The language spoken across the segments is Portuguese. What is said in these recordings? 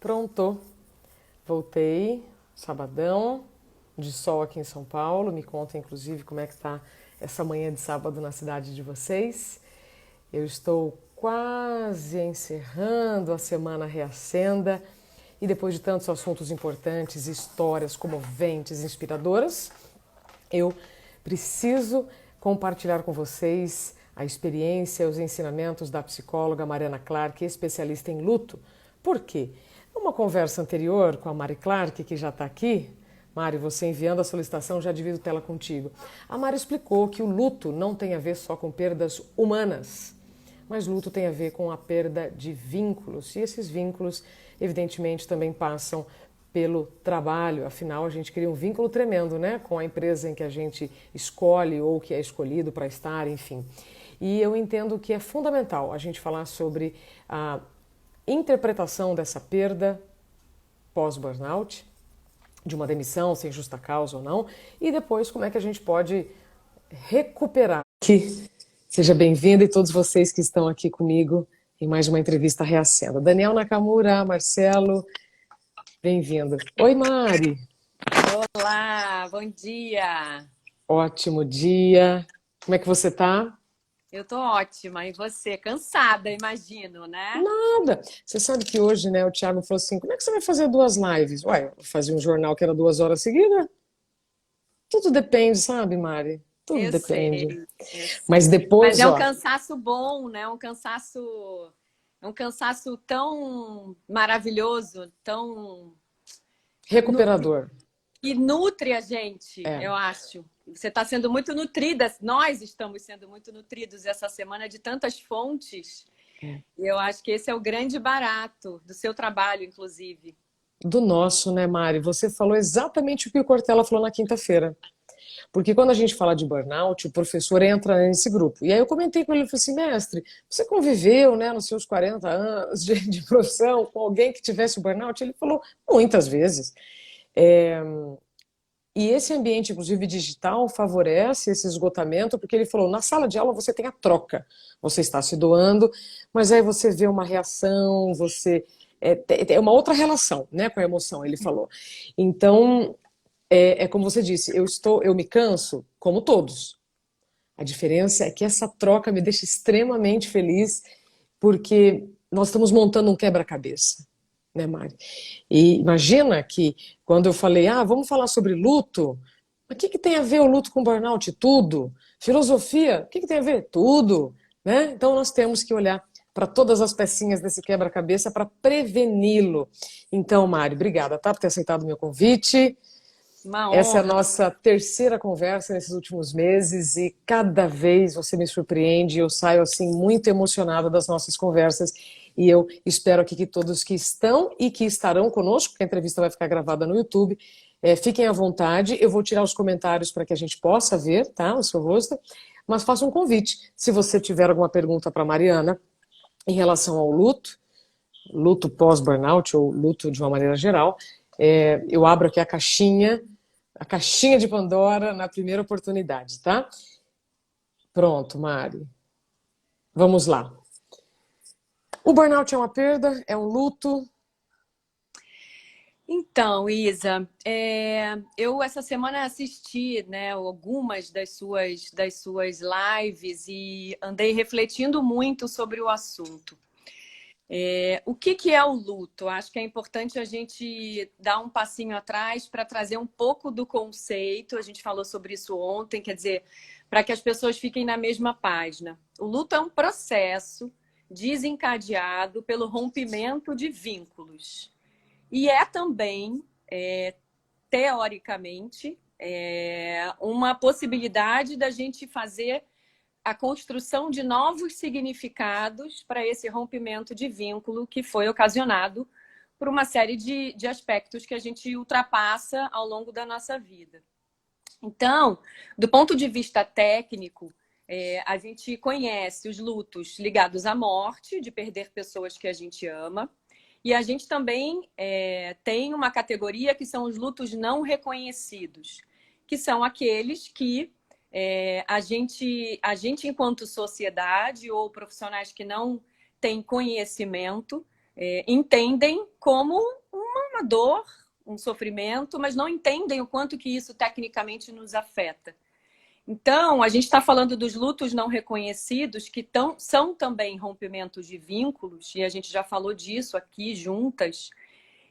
Pronto, voltei, sabadão, de sol aqui em São Paulo. Me conta, inclusive, como é que está essa manhã de sábado na cidade de vocês. Eu estou quase encerrando a semana Reacenda e depois de tantos assuntos importantes, histórias comoventes, inspiradoras, eu preciso compartilhar com vocês a experiência, os ensinamentos da psicóloga Mariana Clark, especialista em luto. Por quê? Numa conversa anterior com a Mari Clark, que já está aqui, Mari, você enviando a solicitação, já divido tela contigo. A Mari explicou que o luto não tem a ver só com perdas humanas, mas luto tem a ver com a perda de vínculos. E esses vínculos, evidentemente, também passam pelo trabalho. Afinal, a gente cria um vínculo tremendo, né? Com a empresa em que a gente escolhe ou que é escolhido para estar, enfim. E eu entendo que é fundamental a gente falar sobre a interpretação dessa perda pós-burnout, de uma demissão sem justa causa ou não, e depois como é que a gente pode recuperar. Seja bem-vinda e todos vocês que estão aqui comigo em mais uma entrevista Reacenda. Daniel Nakamura, Marcelo, bem-vindo. Oi, Mari. Olá, bom dia. Ótimo dia. Como é que você tá? Eu tô ótima. E você? Cansada, imagino, né? Nada. Você sabe que hoje, né, o Thiago falou assim, como é que você vai fazer duas lives? Ué, eu fazia um jornal que era 2 horas seguidas? Tudo depende, sabe, Mari? Tudo Eu depende. sei, eu Mas sei. Mas depois, é um ó, cansaço bom, né? É um cansaço tão maravilhoso, tão recuperador. que nutre a gente, É. eu acho. Você está sendo muito nutrida, nós estamos sendo muito nutridos essa semana de tantas fontes. É. E eu acho que esse é o grande barato do seu trabalho, inclusive. Do nosso, né, Mari? Você falou exatamente o que o Cortella falou na quinta-feira. Porque quando a gente fala de burnout, o professor entra nesse grupo. E aí eu comentei com ele, eu falei assim, mestre, você conviveu, né, nos seus 40 anos de profissão com alguém que tivesse burnout? Ele falou, muitas vezes. É, e esse ambiente, inclusive digital, favorece esse esgotamento, porque ele falou, na sala de aula você tem a troca, você está se doando, mas aí você vê uma reação, você é uma outra relação, né, com a emoção, ele falou. Então, é como você disse, eu me canso, como todos. A diferença é que essa troca me deixa extremamente feliz, porque nós estamos montando um quebra-cabeça, né, Mari? E imagina que quando eu falei, vamos falar sobre luto, o que tem a ver o luto com burnout? Tudo. Filosofia, o que tem a ver? Tudo. Né? Então nós temos que olhar para todas as pecinhas desse quebra-cabeça para preveni-lo. Então, Mari, obrigada, tá, por ter aceitado o meu convite. Uma Essa é a honra. nossa terceira conversa nesses últimos meses e cada vez você me surpreende. Eu saio assim muito emocionada das nossas conversas e eu espero aqui que todos que estão e que estarão conosco, porque a entrevista vai ficar gravada no YouTube, fiquem à vontade. Eu vou tirar os comentários para que a gente possa ver, tá, o seu rosto, mas faça um convite. Se você tiver alguma pergunta para Mariana em relação ao luto, luto pós-burnout ou luto de uma maneira geral, eu abro aqui a caixinha de Pandora na primeira oportunidade, tá? Pronto, Mari. Vamos lá. O burnout é uma perda, é um luto. Então, Isa, eu essa semana assisti, né, algumas das suas lives e andei refletindo muito sobre o assunto. O que é o luto? Acho que é importante a gente dar um passinho atrás para trazer um pouco do conceito. A gente falou sobre isso ontem, quer dizer, para que as pessoas fiquem na mesma página. O luto é um processo desencadeado pelo rompimento de vínculos. E é também, teoricamente, uma possibilidade da gente fazer a construção de novos significados para esse rompimento de vínculo que foi ocasionado por uma série de aspectos que a gente ultrapassa ao longo da nossa vida. Então, do ponto de vista técnico, a gente conhece os lutos ligados à morte, de perder pessoas que a gente ama, e a gente também tem uma categoria que são os lutos não reconhecidos, que são aqueles que a gente, enquanto sociedade ou profissionais que não têm conhecimento, entendem como uma dor, um sofrimento, mas não entendem o quanto que isso tecnicamente nos afeta. Então, a gente está falando dos lutos não reconhecidos, que são também rompimentos de vínculos, e a gente já falou disso aqui juntas.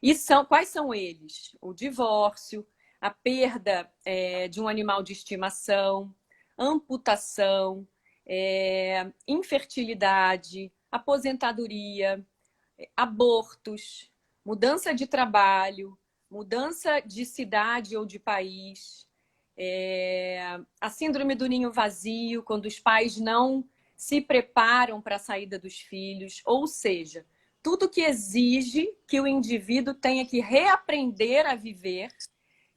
E quais são eles? O divórcio, a perda de um animal de estimação, amputação, infertilidade, aposentadoria, abortos, mudança de trabalho, mudança de cidade ou de país, a síndrome do ninho vazio, quando os pais não se preparam para a saída dos filhos, ou seja, tudo que exige que o indivíduo tenha que reaprender a viver,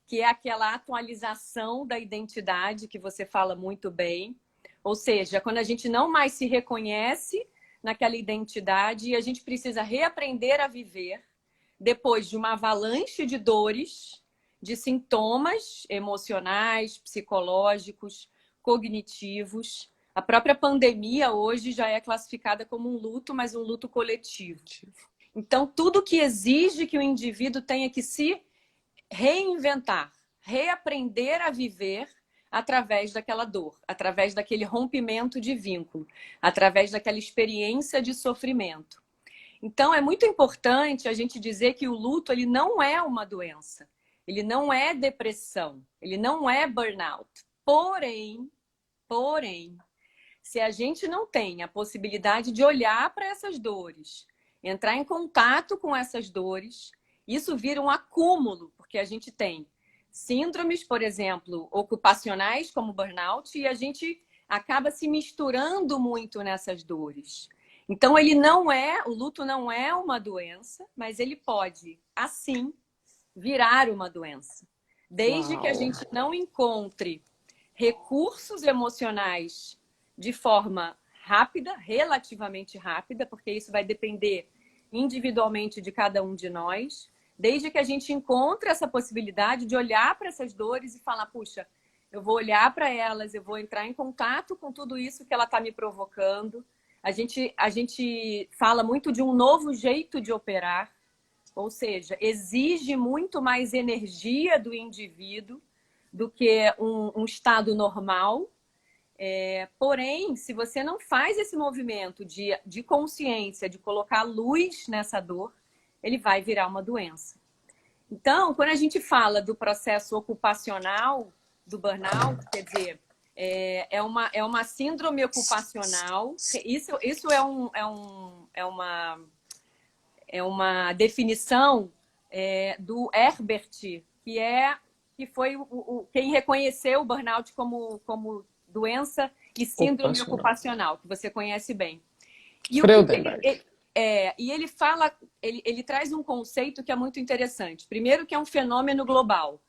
que é aquela atualização da identidade que você fala muito bem. Ou seja, quando a gente não mais se reconhece naquela identidade e a gente precisa reaprender a viver depois de uma avalanche de dores, de sintomas emocionais, psicológicos, cognitivos. A própria pandemia hoje já é classificada como um luto, mas um luto coletivo. Então, tudo que exige que o indivíduo tenha que se reinventar, reaprender a viver através daquela dor, através daquele rompimento de vínculo, através daquela experiência de sofrimento. Então, é muito importante a gente dizer que o luto ele não é uma doença, ele não é depressão, ele não é burnout. Porém, se a gente não tem a possibilidade de olhar para essas dores, entrar em contato com essas dores, isso vira um acúmulo, porque a gente tem síndromes, por exemplo, ocupacionais como burnout, e a gente acaba se misturando muito nessas dores. Então, o luto não é uma doença, mas ele pode, assim, virar uma doença. Desde que a gente não encontre recursos emocionais de forma rápida, relativamente rápida, porque isso vai depender individualmente de cada um de nós, desde que a gente encontre essa possibilidade de olhar para essas dores e falar, puxa, eu vou olhar para elas, eu vou entrar em contato com tudo isso que ela está me provocando. A gente fala muito de um novo jeito de operar, ou seja, exige muito mais energia do indivíduo do que um estado normal. Porém, se você não faz esse movimento de consciência, de colocar luz nessa dor, ele vai virar uma doença. Então, quando a gente fala do processo ocupacional do burnout, quer dizer, é uma síndrome ocupacional. Isso é uma definição do Herbert, que foi quem reconheceu o burnout como doença e síndrome ocupacional, que você conhece bem. E ele fala, ele traz um conceito que é muito interessante. Primeiro, que é um fenômeno global.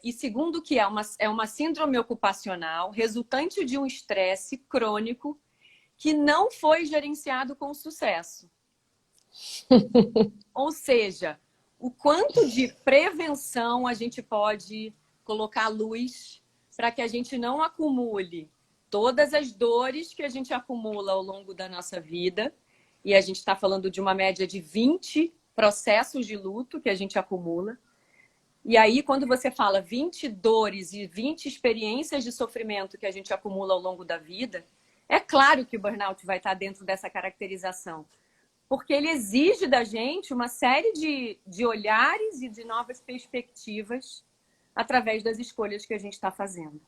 E segundo, que é uma síndrome ocupacional resultante de um estresse crônico que não foi gerenciado com sucesso. Ou seja, o quanto de prevenção a gente pode colocar à luz para que a gente não acumule todas as dores que a gente acumula ao longo da nossa vida. E a gente está falando de uma média de 20 processos de luto que a gente acumula. E aí, quando você fala 20 dores e 20 experiências de sofrimento que a gente acumula ao longo da vida, é claro que o burnout vai estar dentro dessa caracterização. Porque ele exige da gente uma série de olhares e de novas perspectivas através das escolhas que a gente está fazendo.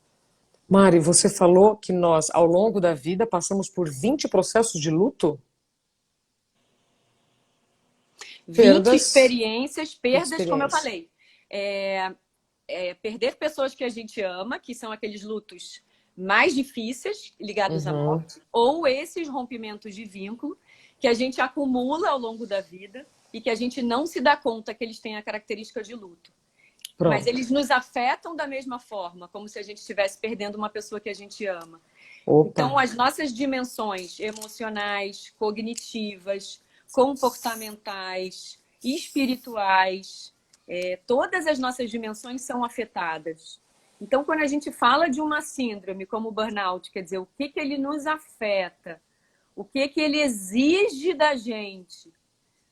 Mari, você falou que nós, ao longo da vida, passamos por 20 processos de luto? 20 experiências, perdas, como eu falei. Perder pessoas que a gente ama, que são aqueles lutos mais difíceis, ligados à morte, ou esses rompimentos de vínculo que a gente acumula ao longo da vida e que a gente não se dá conta que eles têm a característica de luto. Pronto. Mas eles nos afetam da mesma forma, como se a gente estivesse perdendo uma pessoa que a gente ama. Opa. Então, as nossas dimensões emocionais, cognitivas, comportamentais, espirituais, todas as nossas dimensões são afetadas. Então, quando a gente fala de uma síndrome como o burnout, quer dizer, o que ele nos afeta, o que ele exige da gente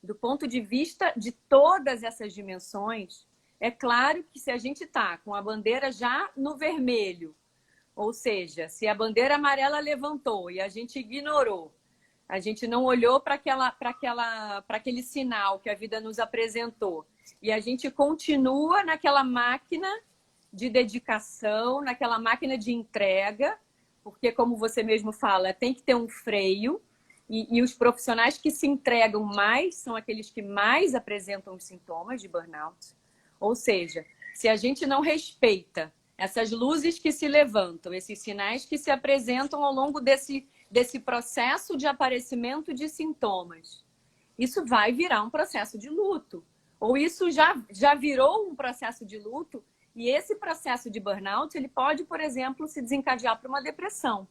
do ponto de vista de todas essas dimensões, é claro que se a gente está com a bandeira já no vermelho, ou seja, se a bandeira amarela levantou e a gente ignorou, a gente não olhou para aquele sinal que a vida nos apresentou, e a gente continua naquela máquina de dedicação, naquela máquina de entrega, porque, como você mesmo fala, tem que ter um freio, e os profissionais que se entregam mais são aqueles que mais apresentam os sintomas de burnout. Ou seja, se a gente não respeita essas luzes que se levantam, esses sinais que se apresentam ao longo desse processo de aparecimento de sintomas, isso vai virar um processo de luto. Ou isso já virou um processo de luto, e esse processo de burnout, ele pode, por exemplo, se desencadear para uma depressão.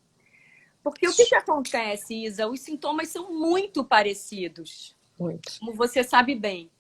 Porque o que acontece, Isa? Os sintomas são muito parecidos, Muito. como você sabe bem.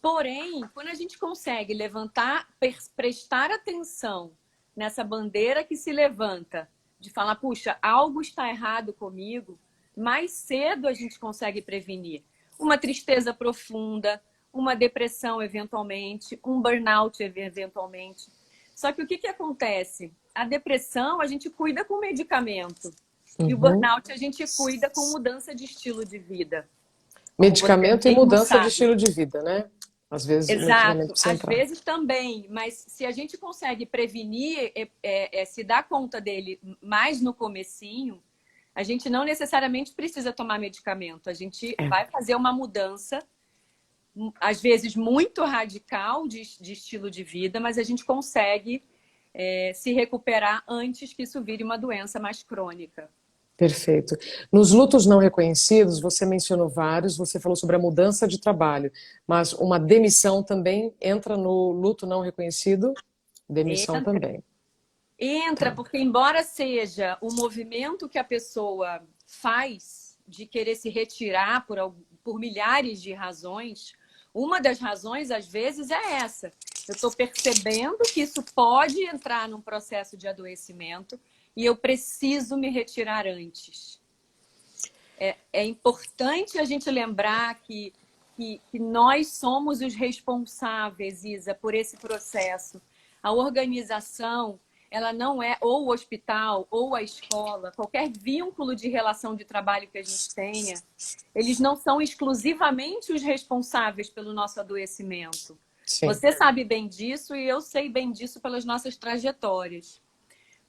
Porém, quando a gente consegue levantar, prestar atenção nessa bandeira que se levanta, de falar, puxa, algo está errado comigo, mais cedo a gente consegue prevenir. Uma tristeza profunda, uma depressão eventualmente, um burnout eventualmente. Só que o que acontece? A depressão a gente cuida com medicamento. E o burnout a gente cuida com mudança de estilo de vida. Medicamento e mudança de estilo de vida, né? Às vezes o medicamento Exato, precisa às entrar. vezes também, mas se a gente consegue prevenir, se dar conta dele mais no comecinho, a gente não necessariamente precisa tomar medicamento. A gente vai fazer uma mudança, às vezes muito radical de estilo de vida, mas a gente consegue se recuperar antes que isso vire uma doença mais crônica. Perfeito. Nos lutos não reconhecidos, você mencionou vários, você falou sobre a mudança de trabalho, mas uma demissão também entra no luto não reconhecido? Demissão também. Entra, porque embora seja o movimento que a pessoa faz de querer se retirar por milhares de razões, uma das razões, às vezes, é essa. Eu estou percebendo que isso pode entrar num processo de adoecimento e eu preciso me retirar antes. É importante a gente lembrar que nós somos os responsáveis, Isa, por esse processo. A organização, ela não é, ou o hospital, ou a escola, qualquer vínculo de relação de trabalho que a gente tenha, eles não são exclusivamente os responsáveis pelo nosso adoecimento. Sim. Você sabe bem disso e eu sei bem disso pelas nossas trajetórias.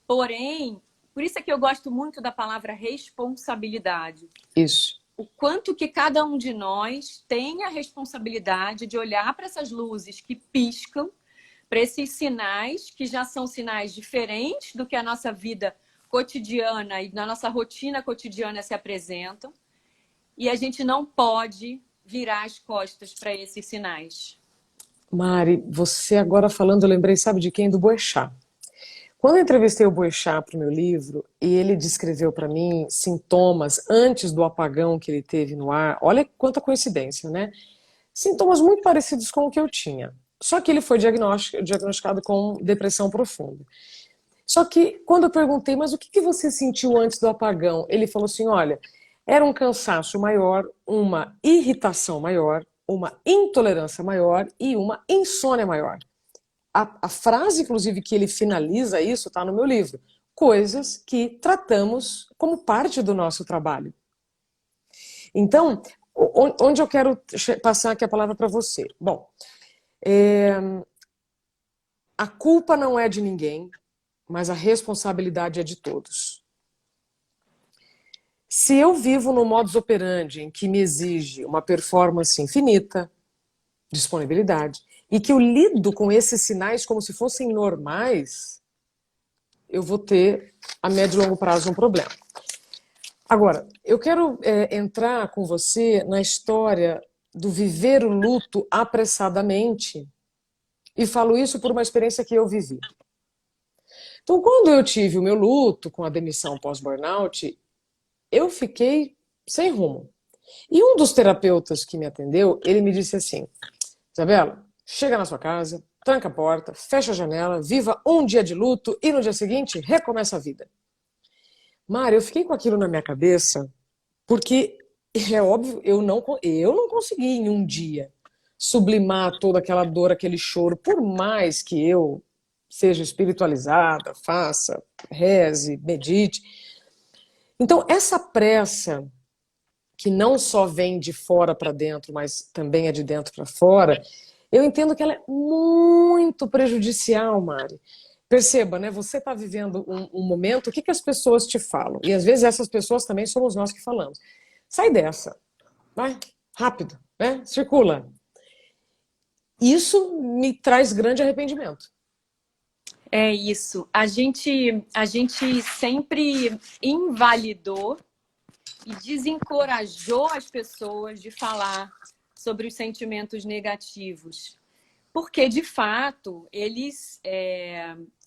Porém, por isso é que eu gosto muito da palavra responsabilidade. Isso. O quanto que cada um de nós tem a responsabilidade de olhar para essas luzes que piscam, para esses sinais que já são sinais diferentes do que a nossa vida cotidiana e na nossa rotina cotidiana se apresentam. E a gente não pode virar as costas para esses sinais. Mari, você agora falando, eu lembrei, sabe de quem? Do Boechat. Quando eu entrevistei o Boechat para o meu livro, e ele descreveu para mim sintomas antes do apagão que ele teve no ar, olha quanta coincidência, né? Sintomas muito parecidos com o que eu tinha. Só que ele foi diagnosticado com depressão profunda. Só que quando eu perguntei, mas o que você sentiu antes do apagão? Ele falou assim, olha, era um cansaço maior, uma irritação maior, uma intolerância maior e uma insônia maior. A frase, inclusive, que ele finaliza isso está no meu livro. Coisas que tratamos como parte do nosso trabalho. Então, onde eu quero passar aqui a palavra para você? Bom, a culpa não é de ninguém, mas a responsabilidade é de todos. Se eu vivo no modus operandi em que me exige uma performance infinita, disponibilidade, e que eu lido com esses sinais como se fossem normais, eu vou ter a médio e longo prazo um problema. Agora, eu quero entrar com você na história do viver o luto apressadamente, e falo isso por uma experiência que eu vivi. Então, quando eu tive o meu luto com a demissão pós-burnout, eu fiquei sem rumo. E um dos terapeutas que me atendeu, ele me disse assim, Isabela, chega na sua casa, tranca a porta, fecha a janela, viva um dia de luto e no dia seguinte recomeça a vida. Mari, eu fiquei com aquilo na minha cabeça porque É óbvio, eu não consegui em um dia sublimar toda aquela dor, aquele choro, por mais que eu seja espiritualizada, faça, reze, medite. Então, essa pressa que não só vem de fora para dentro, mas também é de dentro para fora, eu entendo que ela é muito prejudicial, Mari. Perceba, né? Você está vivendo um momento, o que que as pessoas te falam? E às vezes essas pessoas também somos nós que falamos. Sai dessa, vai, rápido, né? Circula. Isso me traz grande arrependimento. É isso. A gente sempre invalidou e desencorajou as pessoas de falar sobre os sentimentos negativos. Porque, de fato,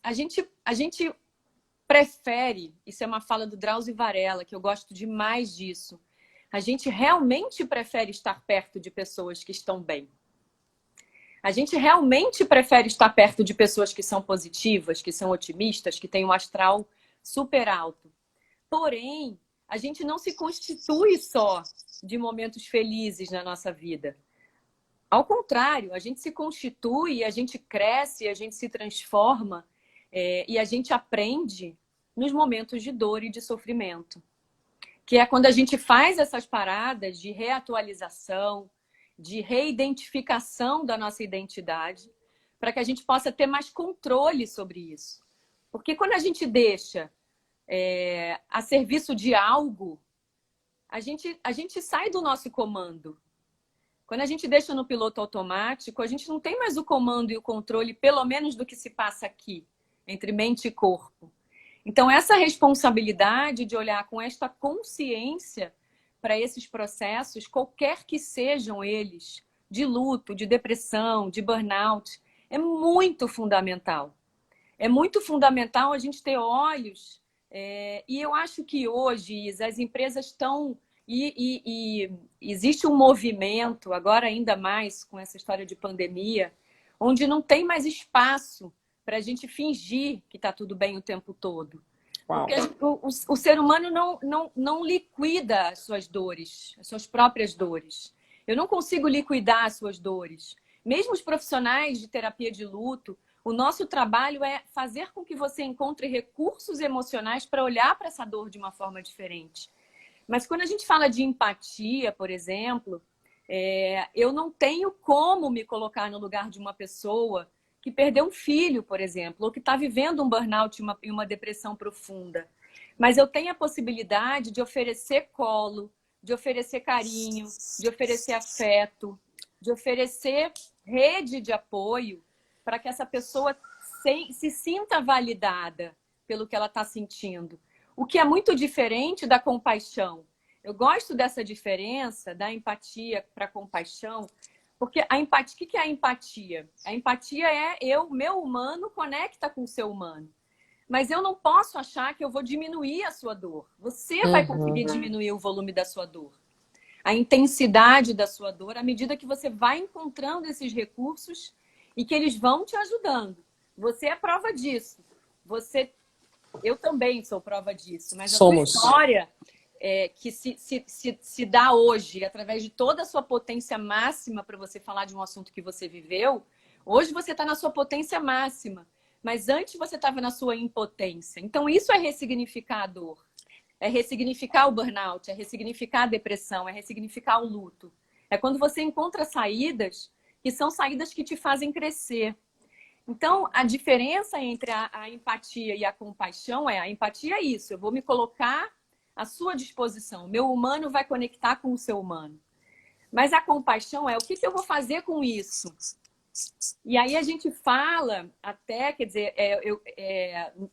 a gente prefere, isso é uma fala do Drauzio Varela, que eu gosto demais disso, a gente realmente prefere estar perto de pessoas que estão bem. A gente realmente prefere estar perto de pessoas que são positivas, que são otimistas, que têm um astral super alto. Porém, a gente não se constitui só de momentos felizes na nossa vida. Ao contrário, a gente se constitui, a gente cresce, a gente se transforma e a gente aprende nos momentos de dor e de sofrimento. Que é quando a gente faz essas paradas de reatualização, de reidentificação da nossa identidade, para que a gente possa ter mais controle sobre isso. Porque quando a gente deixa a serviço de algo, a gente sai do nosso comando. Quando a gente deixa no piloto automático, a gente não tem mais o comando e o controle, pelo menos do que se passa aqui, entre mente e corpo. Então, essa responsabilidade de olhar com esta consciência para esses processos, qualquer que sejam eles, de luto, de depressão, de burnout, é muito fundamental. É muito fundamental a gente ter olhos. E eu acho que hoje as empresas estão... E existe um movimento, agora ainda mais com essa história de pandemia, onde não tem mais espaço para a gente fingir que está tudo bem o tempo todo. Uau. Porque o ser humano não liquida as suas dores, as suas próprias dores. Eu não consigo liquidar as suas dores. Mesmo os profissionais de terapia de luto, o nosso trabalho é fazer com que você encontre recursos emocionais para olhar para essa dor de uma forma diferente. Mas quando a gente fala de empatia, por exemplo, eu não tenho como me colocar no lugar de uma pessoa que perdeu um filho, por exemplo, ou que está vivendo um burnout e uma depressão profunda. Mas eu tenho a possibilidade de oferecer colo, de oferecer carinho, de oferecer afeto, de oferecer rede de apoio para que essa pessoa se sinta validada pelo que ela está sentindo. O que é muito diferente da compaixão. Eu gosto dessa diferença da empatia para a compaixão, porque a empatia, o que é a empatia? A empatia é meu humano conecta com o seu humano. Mas eu não posso achar que eu vou diminuir a sua dor. Você vai conseguir diminuir o volume da sua dor, a intensidade da sua dor, à medida que você vai encontrando esses recursos e que eles vão te ajudando. Você é prova disso. Eu também sou prova disso, mas Somos. a sua história que se dá hoje, através de toda a sua potência máxima para você falar de um assunto que você viveu, hoje você está na sua potência máxima, mas antes você estava na sua impotência. Então isso é ressignificar a dor, é ressignificar o burnout, é ressignificar a depressão, é ressignificar o luto. É quando você encontra saídas que são saídas que te fazem crescer. Então, a diferença entre a empatia e a compaixão a empatia é isso, eu vou me colocar à sua disposição, o meu humano vai conectar com o seu humano. Mas a compaixão o que eu vou fazer com isso? E aí a gente fala até, quer dizer,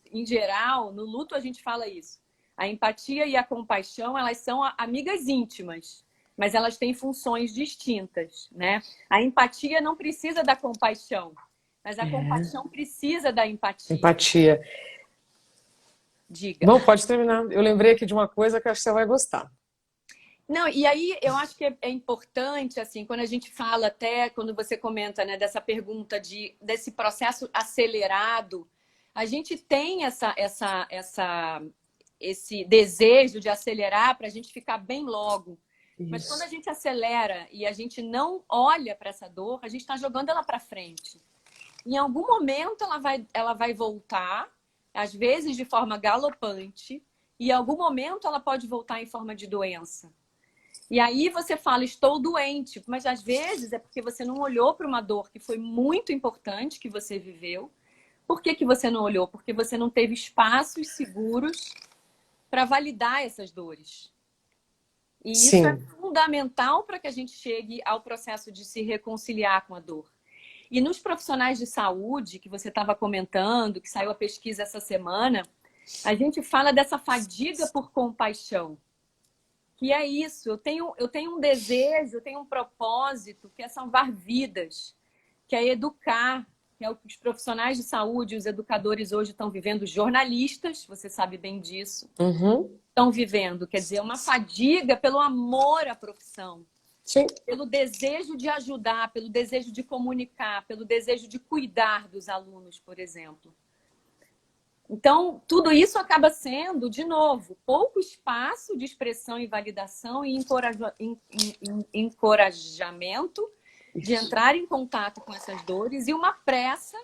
em geral, no luto a gente fala isso. A empatia e a compaixão, elas são amigas íntimas, mas elas têm funções distintas, né? A empatia não precisa da compaixão. Mas a compaixão precisa da empatia. Empatia. Diga. Bom, pode terminar. Eu lembrei aqui de uma coisa que eu acho que você vai gostar. Não, e aí eu acho que é importante, assim, quando a gente fala até, quando você comenta, né, dessa pergunta desse processo acelerado, a gente tem esse desejo de acelerar para a gente ficar bem logo. Mas quando a Isso. gente acelera e a gente não olha para essa dor, a gente está jogando ela para frente. Em algum momento ela vai voltar, às vezes de forma galopante, e em algum momento ela pode voltar em forma de doença. E aí você fala, estou doente, mas às vezes é porque você não olhou para uma dor que foi muito importante que você viveu. Por que você não olhou? Porque você não teve espaços seguros para validar essas dores. E isso é Sim. fundamental para que a gente chegue ao processo de se reconciliar com a dor. E nos profissionais de saúde, que você estava comentando, que saiu a pesquisa essa semana, a gente fala dessa fadiga por compaixão. Que é isso, eu tenho um desejo, eu tenho um propósito, que é salvar vidas, que é educar, que é o que os profissionais de saúde, os educadores hoje estão vivendo, os jornalistas, você sabe bem disso, Uhum. estão vivendo. Quer dizer, uma fadiga pelo amor à profissão, Sim. pelo desejo de ajudar, pelo desejo de comunicar, pelo desejo de cuidar dos alunos, por exemplo. Então, tudo isso acaba sendo, de novo, pouco espaço de expressão e validação e encorajamento de Isso. entrar em contato com essas dores e uma pressa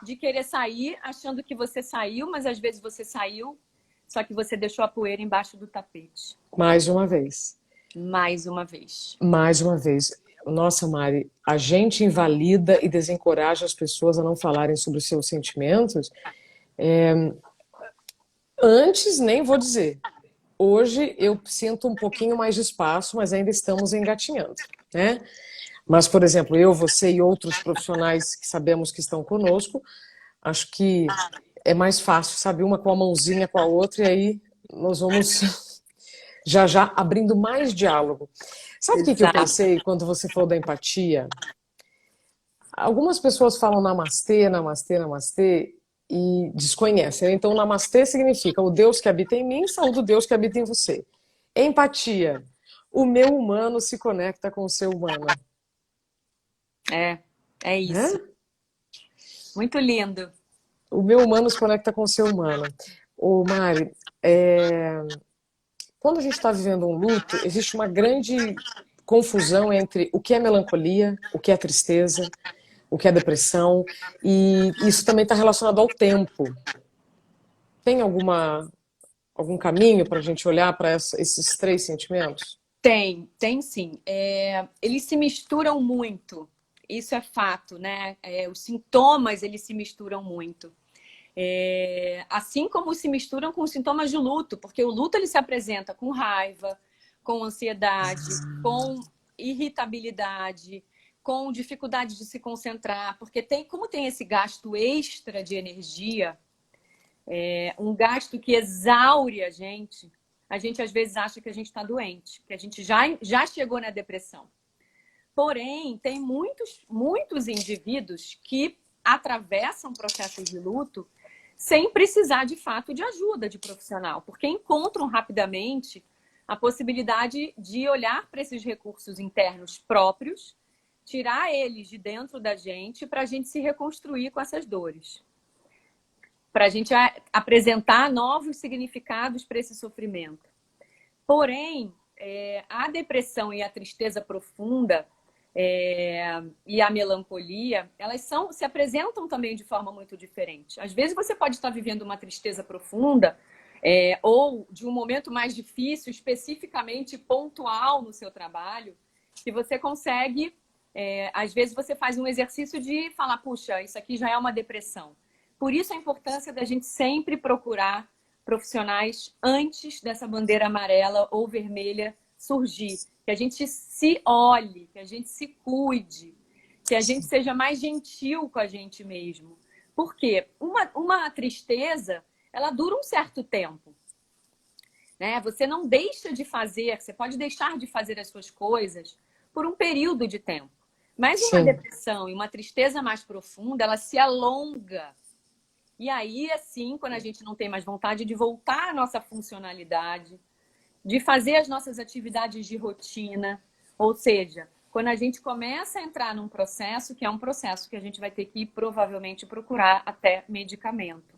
de querer sair achando que você saiu, mas às vezes você saiu, só que você deixou a poeira embaixo do tapete. Mais uma vez. Mais uma vez. Mais uma vez. Nossa, Mari, a gente invalida e desencoraja as pessoas a não falarem sobre os seus sentimentos. Antes, nem vou dizer. Hoje eu sinto um pouquinho mais de espaço, mas ainda estamos engatinhando, né? Mas, por exemplo, eu, você e outros profissionais que sabemos que estão conosco, acho que é mais fácil, sabe, uma com a mãozinha com a outra, e aí nós vamos já já abrindo mais diálogo. Sabe o que eu Exato. pensei quando você falou da empatia? Algumas pessoas falam namastê, namastê, namastê e desconhecem. Então, namastê significa o Deus que habita em mim, saúde o Deus que habita em você. Empatia. O meu humano se conecta com o seu humano. É Né? isso. Muito lindo. O meu humano se conecta com o seu humano. Ô, Mari, quando a gente está vivendo um luto, existe uma grande confusão entre o que é melancolia, o que é tristeza, o que é depressão, e isso também está relacionado ao tempo. Tem algum caminho para a gente olhar para esses três sentimentos? Tem sim. Eles se misturam muito. Isso é fato, né? Os sintomas, eles se misturam muito. Assim como se misturam com os sintomas de luto, porque o luto ele se apresenta com raiva, com ansiedade, com irritabilidade, com dificuldade de se concentrar, porque como tem esse gasto extra de energia, um gasto que exaure a gente às vezes acha que a gente está doente, que a gente já chegou na depressão. Porém, tem muitos indivíduos que atravessam processos de luto sem precisar de fato de ajuda de profissional, porque encontram rapidamente a possibilidade de olhar para esses recursos internos próprios, tirar eles de dentro da gente para a gente se reconstruir com essas dores, para a gente apresentar novos significados para esse sofrimento. Porém, a depressão e a tristeza profunda e a melancolia, elas se apresentam também de forma muito diferente. Às vezes você pode estar vivendo uma tristeza profunda ou de um momento mais difícil, especificamente pontual no seu trabalho, que você consegue, às vezes você faz um exercício de falar, puxa, isso aqui já é uma depressão. Por isso a importância da gente sempre procurar profissionais antes dessa bandeira amarela ou vermelha surgir. Que a gente se olhe, que a gente se cuide, que a gente seja mais gentil com a gente mesmo. Por quê? Uma tristeza, ela dura um certo tempo. Né? Você não deixa de fazer, você pode deixar de fazer as suas coisas por um período de tempo. Mas uma Sim, depressão e uma tristeza mais profunda, ela se alonga. E aí, assim, quando a gente não tem mais vontade de voltar à nossa funcionalidade, de fazer as nossas atividades de rotina, ou seja, quando a gente começa a entrar num processo que é um processo que a gente vai ter que provavelmente procurar até medicamento.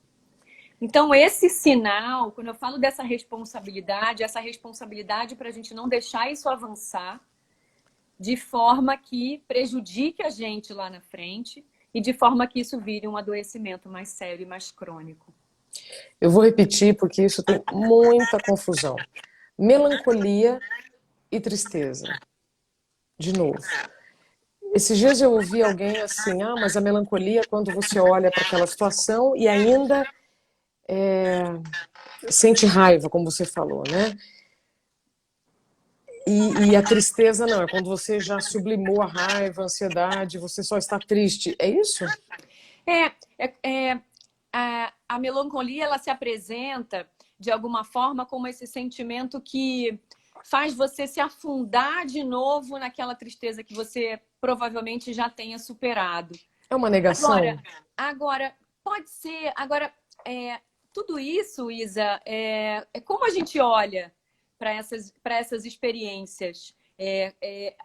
Então, esse sinal, quando eu falo dessa responsabilidade, essa responsabilidade para a gente não deixar isso avançar de forma que prejudique a gente lá na frente e de forma que isso vire um adoecimento mais sério e mais crônico. Eu vou repetir porque isso tem muita confusão. Melancolia e tristeza. De novo. Esses dias eu ouvi alguém assim, ah, mas a melancolia é quando você olha para aquela situação e ainda sente raiva, como você falou, né? E a tristeza não, é quando você já sublimou a raiva, a ansiedade, você só está triste. É isso? É, a melancolia, ela se apresenta de alguma forma como esse sentimento que faz você se afundar de novo naquela tristeza que você provavelmente já tenha superado. É uma negação? Agora pode ser. Agora, tudo isso, Isa, é como a gente olha para essas experiências.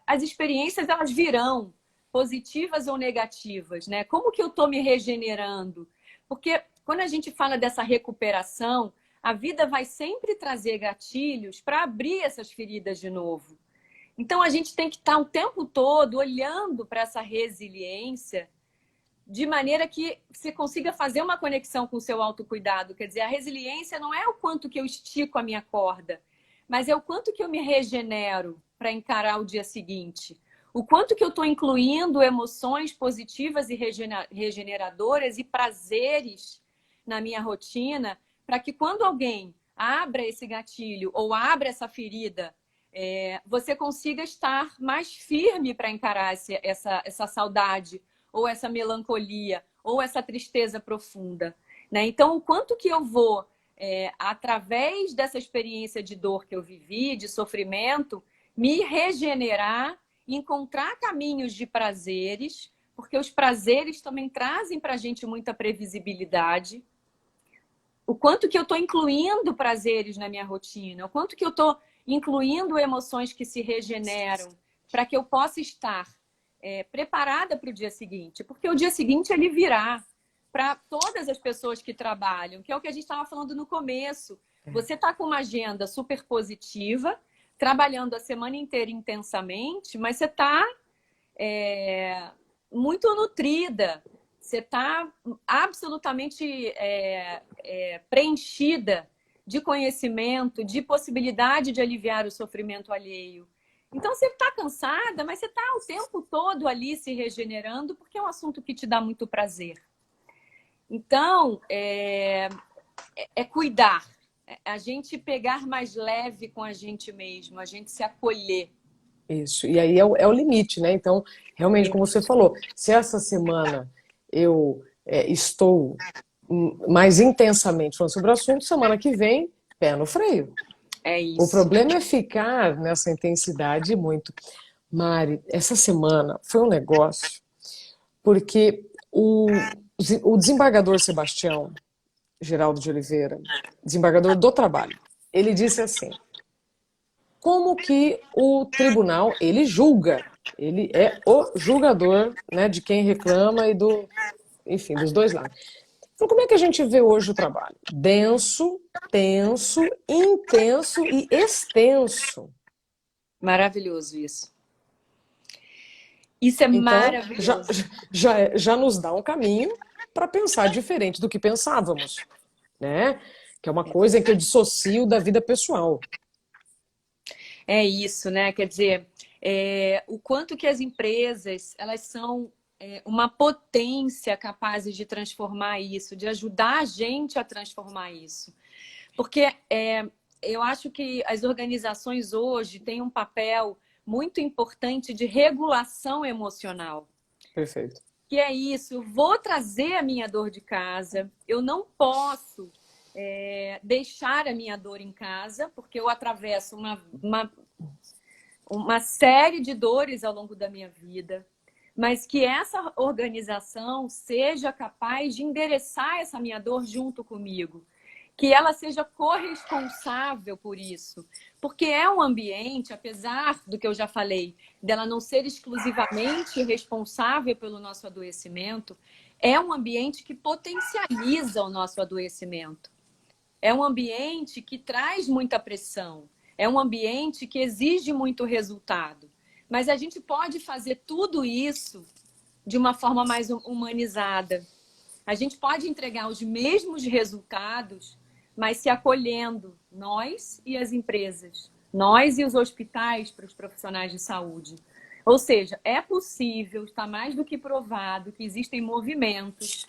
As experiências, elas virão positivas ou negativas, né? Como que eu estou me regenerando? Porque quando a gente fala dessa recuperação, a vida vai sempre trazer gatilhos para abrir essas feridas de novo. Então, a gente tem que estar o tempo todo olhando para essa resiliência de maneira que você consiga fazer uma conexão com o seu autocuidado. Quer dizer, a resiliência não é o quanto que eu estico a minha corda, mas é o quanto que eu me regenero para encarar o dia seguinte. O quanto que eu estou incluindo emoções positivas e regeneradoras e prazeres na minha rotina, para que quando alguém abra esse gatilho ou abra essa ferida, você consiga estar mais firme para encarar essa saudade, ou essa melancolia, ou essa tristeza profunda, né? Então, o quanto que eu vou, através dessa experiência de dor que eu vivi, de sofrimento, me regenerar, encontrar caminhos de prazeres, porque os prazeres também trazem para a gente muita previsibilidade. O quanto que eu estou incluindo prazeres na minha rotina, o quanto que eu estou incluindo emoções que se regeneram, para que eu possa estar preparada para o dia seguinte, porque o dia seguinte ele virá para todas as pessoas que trabalham, que é o que a gente estava falando no começo. Você está com uma agenda super positiva, trabalhando a semana inteira intensamente, mas você está muito nutrida, você está absolutamente preenchida de conhecimento, de possibilidade de aliviar o sofrimento alheio. Então, você está cansada, mas você está o tempo todo ali se regenerando, porque é um assunto que te dá muito prazer. Então, cuidar. A gente pegar mais leve com a gente mesmo, a gente se acolher. Isso. E aí é o limite, né? Então, realmente, como você falou, se essa semana eu estou mais intensamente falando sobre o assunto, semana que vem, pé no freio. É O isso. problema é ficar nessa intensidade muito. Mari, essa semana foi um negócio, porque o desembargador Sebastião Geraldo de Oliveira, desembargador do Trabalho, ele disse assim: como que o tribunal, ele julga, ele é o julgador, né, de quem reclama e enfim, dos dois lados. Então, como é que a gente vê hoje o trabalho? Denso, tenso, intenso e extenso. Maravilhoso isso. Isso é Então, maravilhoso. já nos dá um caminho para pensar diferente do que pensávamos, né? Que é uma coisa em que eu dissocio da vida pessoal. É isso, né? Quer dizer, o quanto que as empresas, elas são uma potência capazes de transformar isso, de ajudar a gente a transformar isso. Porque eu acho que as organizações hoje têm um papel muito importante de regulação emocional. Perfeito. Que é isso, eu vou trazer a minha dor de casa, eu não posso deixar a minha dor em casa, porque eu atravesso uma série de dores ao longo da minha vida, mas que essa organização seja capaz de endereçar essa minha dor junto comigo. que ela seja corresponsável por isso. Porque é um ambiente, apesar do que eu já falei, dela não ser exclusivamente responsável pelo nosso adoecimento, é um ambiente que potencializa o nosso adoecimento. É um ambiente que traz muita pressão. É um ambiente que exige muito resultado. Mas a gente pode fazer tudo isso de uma forma mais humanizada. A gente pode entregar os mesmos resultados, mas se acolhendo, nós e as empresas, nós e os hospitais para os profissionais de saúde. Ou seja, é possível, está mais do que provado, que existem movimentos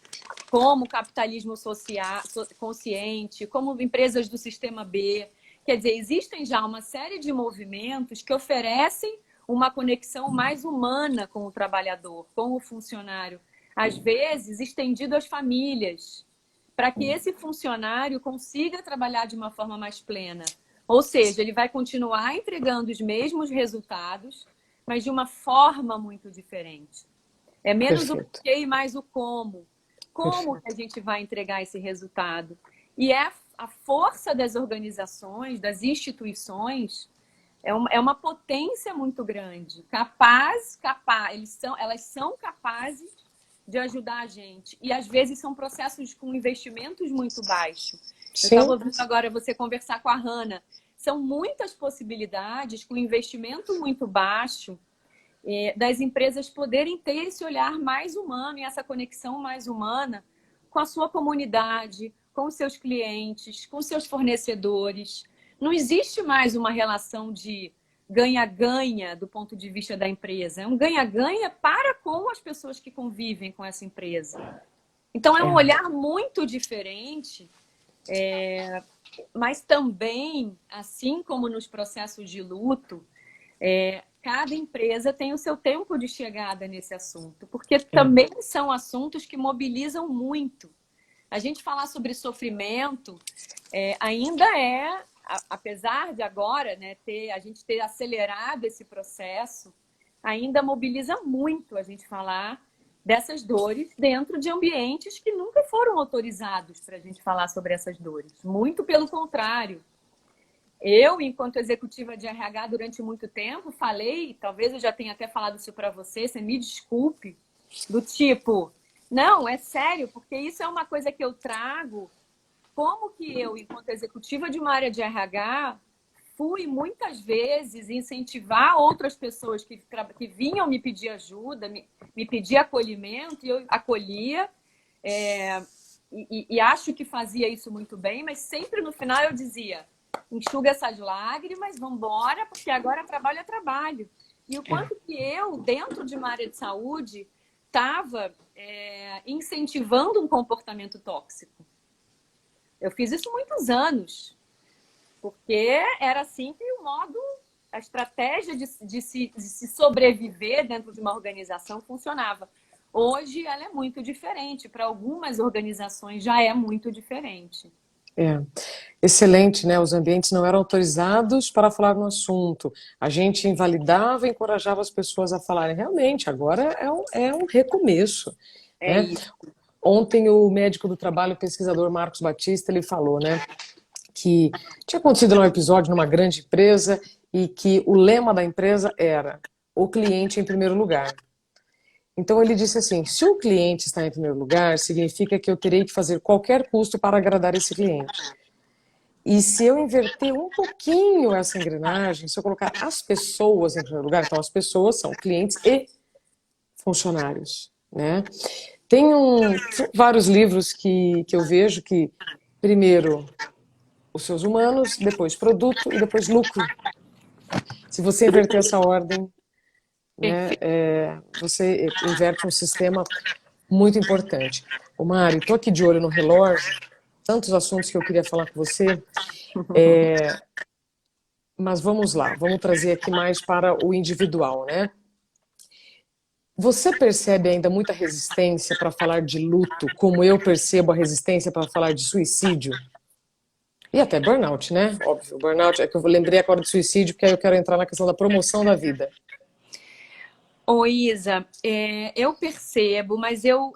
como o capitalismo social, consciente, como empresas do sistema B. Quer dizer, existem já uma série de movimentos que oferecem uma conexão mais humana com o trabalhador, com o funcionário, às vezes estendido às famílias, para que esse funcionário consiga trabalhar de uma forma mais plena. Ou seja, ele vai continuar entregando os mesmos resultados, mas de uma forma muito diferente. É menos o porquê e mais o como. Como que a gente vai entregar esse resultado? E é a força das organizações, das instituições, é uma potência muito grande. Elas são capazes de ajudar a gente. E, às vezes, são processos com investimentos muito baixos. Eu estava ouvindo agora você conversar com a Hannah. São muitas possibilidades com investimento muito baixo das empresas poderem ter esse olhar mais humano e essa conexão mais humana com a sua comunidade, com os seus clientes, com os seus fornecedores. Não existe mais uma relação de ganha-ganha do ponto de vista da empresa. É um ganha-ganha para com as pessoas que convivem com essa empresa. Então, é um olhar muito diferente, mas também, assim como nos processos de luto, cada empresa tem o seu tempo de chegada nesse assunto, porque também são assuntos que mobilizam muito. A gente falar sobre sofrimento ainda apesar de agora, né, a gente ter acelerado esse processo, ainda mobiliza muito a gente falar dessas dores dentro de ambientes que nunca foram autorizados para a gente falar sobre essas dores. Muito pelo contrário. Eu, enquanto executiva de RH durante muito tempo, falei, talvez eu já tenha até falado isso para você me desculpe, do tipo, não, é sério, porque isso é uma coisa que eu trago. Como que eu, enquanto executiva de uma área de RH, fui muitas vezes incentivar outras pessoas que vinham me pedir ajuda, me pedir acolhimento, e eu acolhia, e acho que fazia isso muito bem, mas sempre no final eu dizia, enxuga essas lágrimas, vamos embora, porque agora trabalho é trabalho. E o quanto que eu, dentro de uma área de saúde, estava incentivando um comportamento tóxico. Eu fiz isso muitos anos, porque era assim que a estratégia de se sobreviver dentro de uma organização funcionava. Hoje ela é muito diferente, para algumas organizações já é muito diferente. Excelente, né? Os ambientes não eram autorizados para falar no assunto. A gente invalidava e encorajava as pessoas a falarem. Realmente, agora é um recomeço. Né? Isso. Ontem o médico do trabalho, o pesquisador Marcos Batista, ele falou, né, que tinha acontecido num episódio numa grande empresa e que o lema da empresa era o cliente em primeiro lugar. Então ele disse assim, se o cliente está em primeiro lugar, significa que eu terei que fazer qualquer custo para agradar esse cliente. E se eu inverter um pouquinho essa engrenagem, se eu colocar as pessoas em primeiro lugar, então as pessoas são clientes e funcionários, né? Tem vários livros que eu vejo que, primeiro, os seus humanos, depois produto e depois lucro. Se você inverter essa ordem, né, você inverte um sistema muito importante. Ô Mari, estou aqui de olho no relógio, tantos assuntos que eu queria falar com você, mas vamos lá, vamos trazer aqui mais para o individual, né? Você percebe ainda muita resistência para falar de luto, como eu percebo a resistência para falar de suicídio? E até burnout, né? Óbvio, burnout é que eu lembrei agora de suicídio, porque aí eu quero entrar na questão da promoção da vida. Ô Isa, eu percebo, mas eu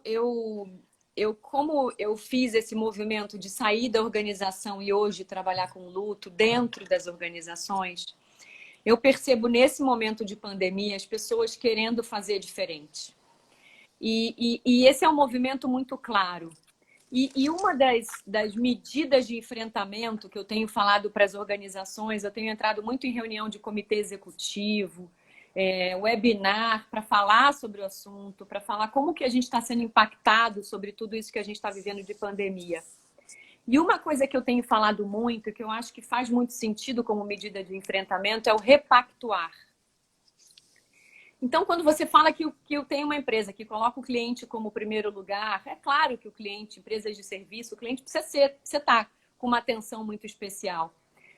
como eu fiz esse movimento de sair da organização e hoje trabalhar com luto dentro das organizações, eu percebo nesse momento de pandemia as pessoas querendo fazer diferente. E esse é um movimento muito claro. E uma das medidas de enfrentamento que eu tenho falado para as organizações, eu tenho entrado muito em reunião de comitê executivo, webinar para falar sobre o assunto, para falar como que a gente está sendo impactado sobre tudo isso que a gente está vivendo de pandemia. E uma coisa que eu tenho falado muito, que eu acho que faz muito sentido como medida de enfrentamento, é o repactuar. Então, quando você fala que eu tenho uma empresa que coloca o cliente como primeiro lugar, é claro que o cliente, empresas de serviço, o cliente precisa estar com uma atenção muito especial.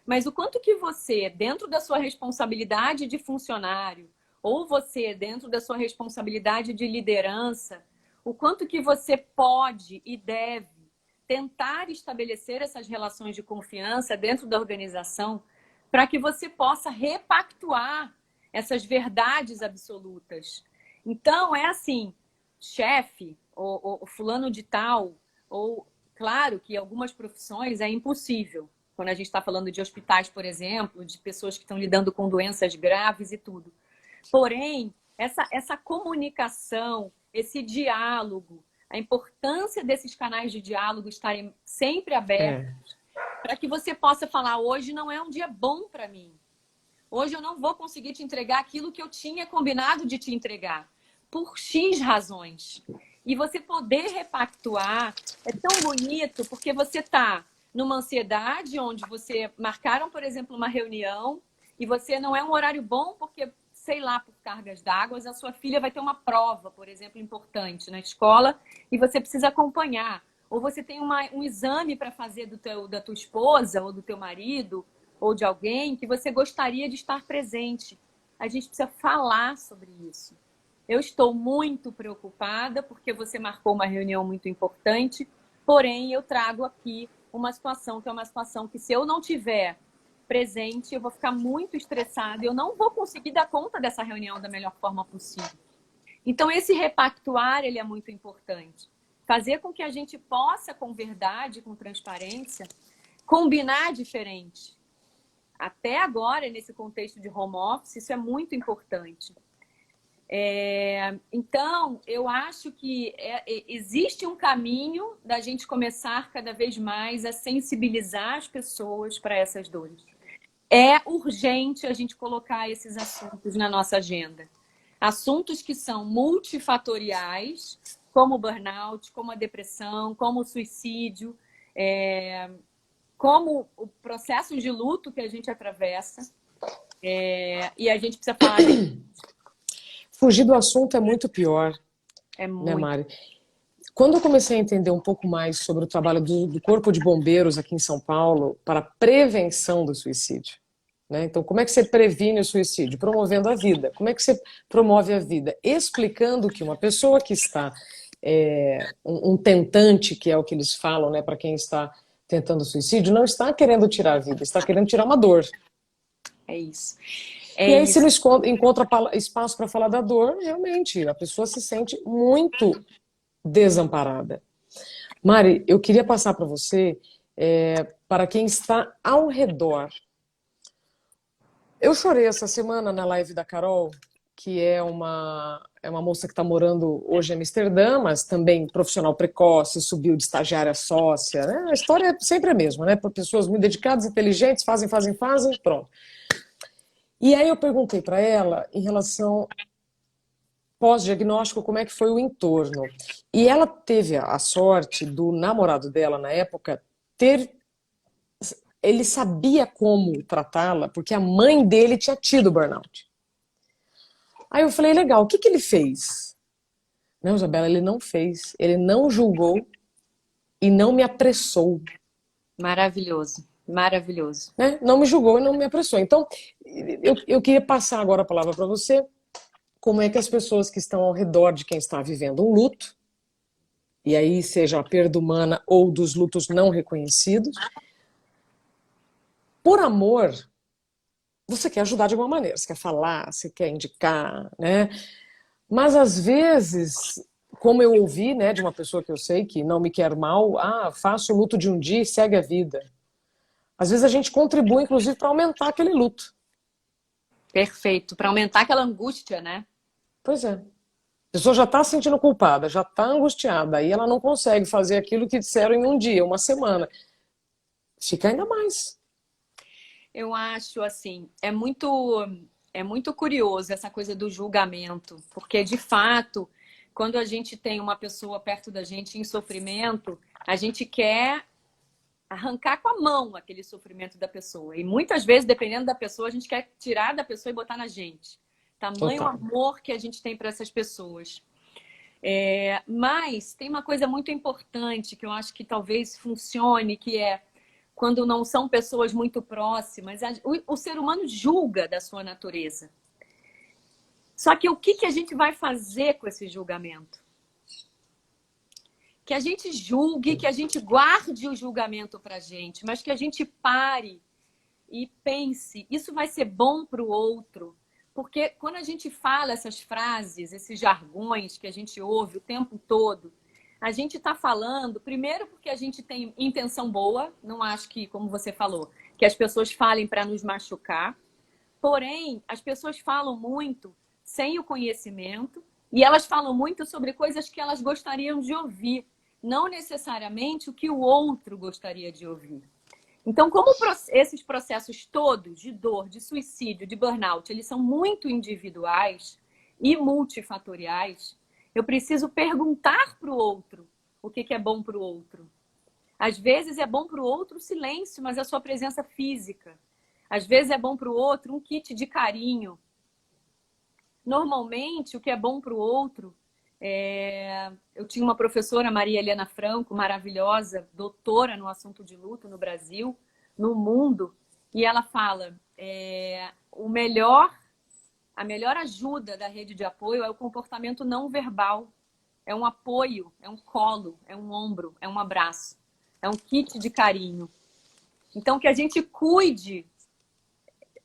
Mas o quanto que você, dentro da sua responsabilidade de funcionário, ou você, dentro da sua responsabilidade de liderança, o quanto que você pode e deve tentar estabelecer essas relações de confiança dentro da organização para que você possa repactuar essas verdades absolutas. Então, é assim, chefe, ou fulano de tal, ou claro que em algumas profissões é impossível. Quando a gente está falando de hospitais, por exemplo, de pessoas que estão lidando com doenças graves e tudo. Porém, essa comunicação, esse diálogo, a importância desses canais de diálogo estarem sempre abertos, para que você possa falar, hoje não é um dia bom para mim. Hoje eu não vou conseguir te entregar aquilo que eu tinha combinado de te entregar, por X razões. E você poder repactuar é tão bonito, porque você está numa ansiedade onde você marcaram, por exemplo, uma reunião e você não é um horário bom porque, sei lá, por cargas d'água, a sua filha vai ter uma prova, por exemplo, importante na escola e você precisa acompanhar. Ou você tem um exame para fazer da tua esposa ou do teu marido, ou de alguém que você gostaria de estar presente. A gente precisa falar sobre isso. Eu estou muito preocupada porque você marcou uma reunião muito importante, porém eu trago aqui uma situação que é uma situação que se eu não tiver presente, eu vou ficar muito estressada e eu não vou conseguir dar conta dessa reunião da melhor forma possível. Então esse repactuar, ele é muito importante. Fazer com que a gente possa, com verdade, com transparência, combinar diferente. Até agora, nesse contexto de home office, isso é muito importante. Então, eu acho que existe um caminho da gente começar cada vez mais a sensibilizar as pessoas para essas dores. É urgente a gente colocar esses assuntos na nossa agenda. Assuntos que são multifatoriais, como o burnout, como a depressão, como o suicídio, como o processo de luto que a gente atravessa, e a gente precisa falar disso. Fugir do assunto é muito pior, É né, muito. Mari? Quando eu comecei a entender um pouco mais sobre o trabalho do Corpo de Bombeiros aqui em São Paulo para a prevenção do suicídio, né? Então, como é que você previne o suicídio? Promovendo a vida. Como é que você promove a vida? Explicando que uma pessoa que está, um tentante, que é o que eles falam, né, para quem está tentando suicídio, não está querendo tirar a vida, está querendo tirar uma dor. É isso. E aí, se não encontra espaço para falar da dor, realmente, a pessoa se sente muito desamparada. Mari, eu queria passar para você, para quem está ao redor. Eu chorei essa semana na live da Carol, que é uma moça que está morando hoje em Amsterdã, mas também profissional precoce, subiu de estagiária a sócia, né? A história é sempre a mesma, né? Por pessoas muito dedicadas, inteligentes, fazem, pronto. E aí eu perguntei para ela em relação pós-diagnóstico, como é que foi o entorno. E ela teve a sorte do namorado dela, na época, ele sabia como tratá-la, porque a mãe dele tinha tido burnout. Aí eu falei, legal, o que ele fez? Não, Isabela, ele não fez. Ele não julgou e não me apressou. Maravilhoso, maravilhoso. Né? Não me julgou e não me apressou. Então, eu queria passar agora a palavra para você. Como é que as pessoas que estão ao redor de quem está vivendo um luto, e aí seja a perda humana ou dos lutos não reconhecidos, por amor, você quer ajudar de alguma maneira, você quer falar, você quer indicar, né? Mas às vezes como eu ouvi, né, de uma pessoa que eu sei que não me quer mal, faça o luto de um dia e segue a vida. Às vezes a gente contribui, inclusive, para aumentar aquele luto. Perfeito. Para aumentar aquela angústia, né? Pois é. A pessoa já está se sentindo culpada, já está angustiada, aí ela não consegue fazer aquilo que disseram em um dia, uma semana. Fica ainda mais. Eu acho assim, é muito curioso essa coisa do julgamento, porque de fato, quando a gente tem uma pessoa perto da gente em sofrimento, a gente quer arrancar com a mão aquele sofrimento da pessoa. E muitas vezes, dependendo da pessoa, a gente quer tirar da pessoa e botar na gente. Tamanho Total. amor que a gente tem para essas pessoas. Mas tem uma coisa muito importante que eu acho que talvez funcione, que é quando não são pessoas muito próximas, o ser humano julga da sua natureza. Só que o que a gente vai fazer com esse julgamento? Que a gente julgue, que a gente guarde o julgamento para a gente, mas que a gente pare e pense, isso vai ser bom para o outro? Porque quando a gente fala essas frases, esses jargões que a gente ouve o tempo todo, a gente está falando, primeiro porque a gente tem intenção boa, não acho que, como você falou, que as pessoas falem para nos machucar, porém, as pessoas falam muito sem o conhecimento e elas falam muito sobre coisas que elas gostariam de ouvir, não necessariamente o que o outro gostaria de ouvir. Então, como esses processos todos de dor, de suicídio, de burnout, eles são muito individuais e multifatoriais, eu preciso perguntar para o outro o que é bom para o outro. Às vezes é bom para o outro o silêncio, mas a sua presença física. Às vezes é bom para o outro um kit de carinho. Normalmente, o que é bom para o outro eu tinha uma professora, Maria Helena Franco, maravilhosa, doutora no assunto de luto no Brasil, no mundo, e ela fala: a melhor ajuda da rede de apoio é o comportamento não verbal. É um apoio, é um colo, é um ombro, é um abraço, é um kit de carinho. Então, que a gente cuide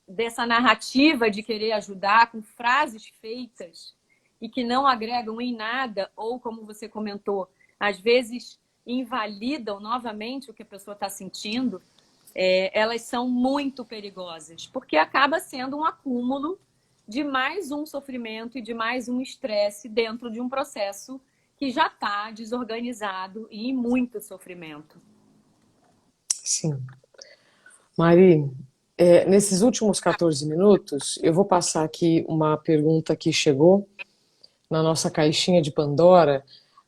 dessa narrativa de querer ajudar com frases feitas e que não agregam em nada, ou como você comentou, às vezes invalidam novamente o que a pessoa está sentindo, elas são muito perigosas, porque acaba sendo um acúmulo de mais um sofrimento e de mais um estresse dentro de um processo que já está desorganizado e em muito sofrimento. Sim. Mari, nesses últimos 14 minutos, eu vou passar aqui uma pergunta que chegou na nossa caixinha de Pandora.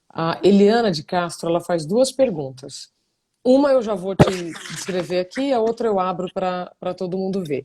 A Eliana de Castro, ela faz duas perguntas. Uma eu já vou te escrever aqui, a outra eu abro para todo mundo ver.